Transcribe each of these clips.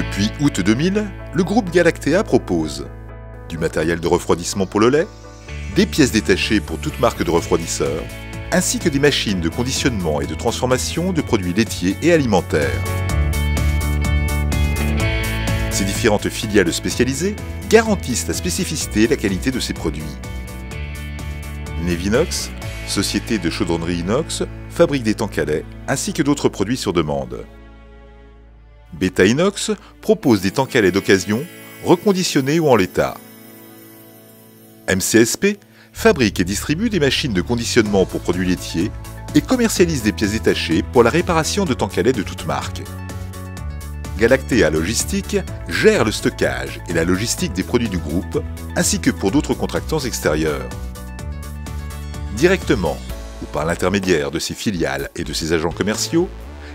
Depuis août 2000, le groupe Galactea propose du matériel de refroidissement pour le lait, des pièces détachées pour toute marque de refroidisseur, ainsi que des machines de conditionnement et de transformation de produits laitiers et alimentaires. Ces différentes filiales spécialisées garantissent la spécificité et la qualité de ces produits. Nevinox, société de chaudronnerie inox, fabrique des tanks à lait ainsi que d'autres produits sur demande. Beta Inox propose des tanks à lait d'occasion, reconditionnés ou en l'état. MCSP fabrique et distribue des machines de conditionnement pour produits laitiers et commercialise des pièces détachées pour la réparation de tanks à lait de toute marque. Galactea Logistique gère le stockage et la logistique des produits du groupe, ainsi que pour d'autres contractants extérieurs. Directement ou par l'intermédiaire de ses filiales et de ses agents commerciaux,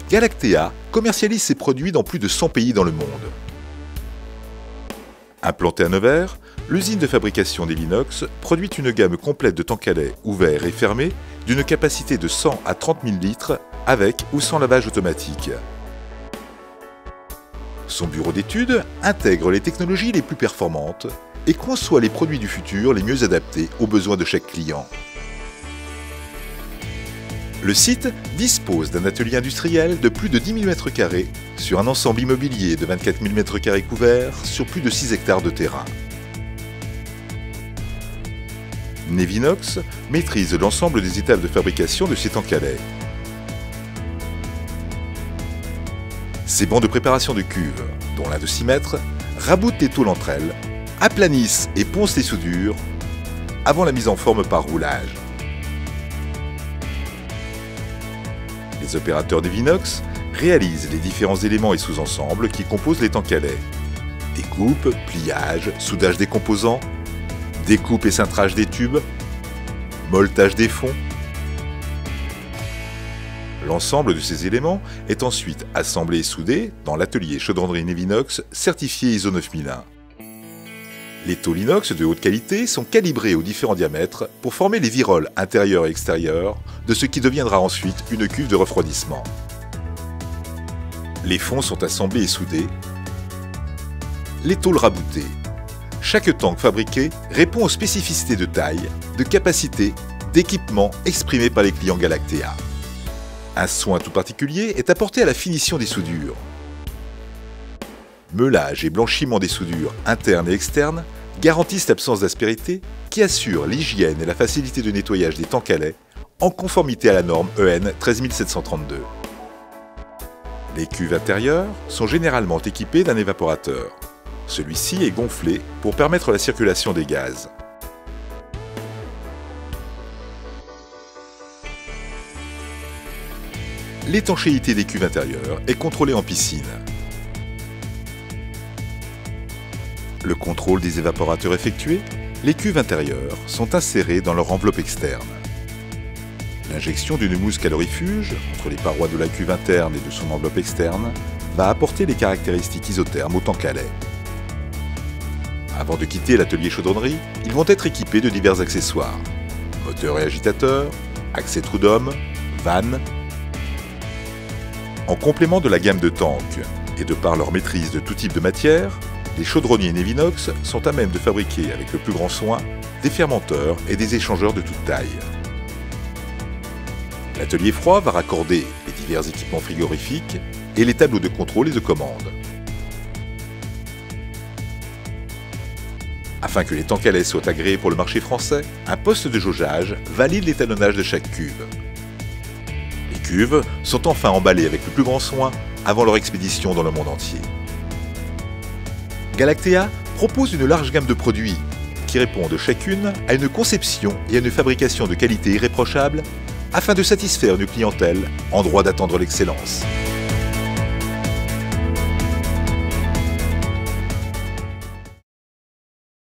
Galactea commercialise ses produits dans plus de 100 pays dans le monde. Implantée à Nevers, l'usine de fabrication d'Evinox produit une gamme complète de tanks à lait ouverts et fermés d'une capacité de 100 à 30 000 litres avec ou sans lavage automatique. Son bureau d'études intègre les technologies les plus performantes et conçoit les produits du futur les mieux adaptés aux besoins de chaque client. Le site dispose d'un atelier industriel de plus de 10 000 m² sur un ensemble immobilier de 24 000 m² couverts sur plus de 6 hectares de terrain. Nevinox maîtrise l'ensemble des étapes de fabrication de ces tanks à lait. Ces bancs de préparation de cuves, dont l'un de 6 mètres, raboutent les tôles entre elles, aplanissent et poncent les soudures avant la mise en forme par roulage. Les opérateurs d'Evinox réalisent les différents éléments et sous-ensembles qui composent les tanks à lait. Découpe, pliage, soudage des composants, découpe et cintrage des tubes, molletage des fonds. L'ensemble de ces éléments est ensuite assemblé et soudé dans l'atelier chaudronnerie Nevinox certifié ISO 9001. Les tôles inox de haute qualité sont calibrées aux différents diamètres pour former les viroles intérieures et extérieures de ce qui deviendra ensuite une cuve de refroidissement. Les fonds sont assemblés et soudés, les tôles raboutées. Chaque tank fabriqué répond aux spécificités de taille, de capacité, d'équipement exprimées par les clients Galactea. Un soin tout particulier est apporté à la finition des soudures. Meulage et blanchiment des soudures internes et externes garantissent l'absence d'aspérité qui assure l'hygiène et la facilité de nettoyage des tanks à lait en conformité à la norme EN 13732. Les cuves intérieures sont généralement équipées d'un évaporateur. Celui-ci est gonflé pour permettre la circulation des gaz. L'étanchéité des cuves intérieures est contrôlée en piscine. Le contrôle des évaporateurs effectué, les cuves intérieures sont insérées dans leur enveloppe externe. L'injection d'une mousse calorifuge entre les parois de la cuve interne et de son enveloppe externe va apporter les caractéristiques isothermes au tank à lait. Avant de quitter l'atelier chaudronnerie, ils vont être équipés de divers accessoires. Moteur et agitateur, accès trou d'homme, vanne. En complément de la gamme de tanks et de par leur maîtrise de tout type de matière, les chaudronniers Nevinox sont à même de fabriquer avec le plus grand soin des fermenteurs et des échangeurs de toute taille. L'atelier froid va raccorder les divers équipements frigorifiques et les tableaux de contrôle et de commande. Afin que les tanks à lait soient agréés pour le marché français, un poste de jaugeage valide l'étalonnage de chaque cuve. Les cuves sont enfin emballées avec le plus grand soin avant leur expédition dans le monde entier. Galactea propose une large gamme de produits qui répondent chacune à une conception et à une fabrication de qualité irréprochable afin de satisfaire une clientèle en droit d'attendre l'excellence.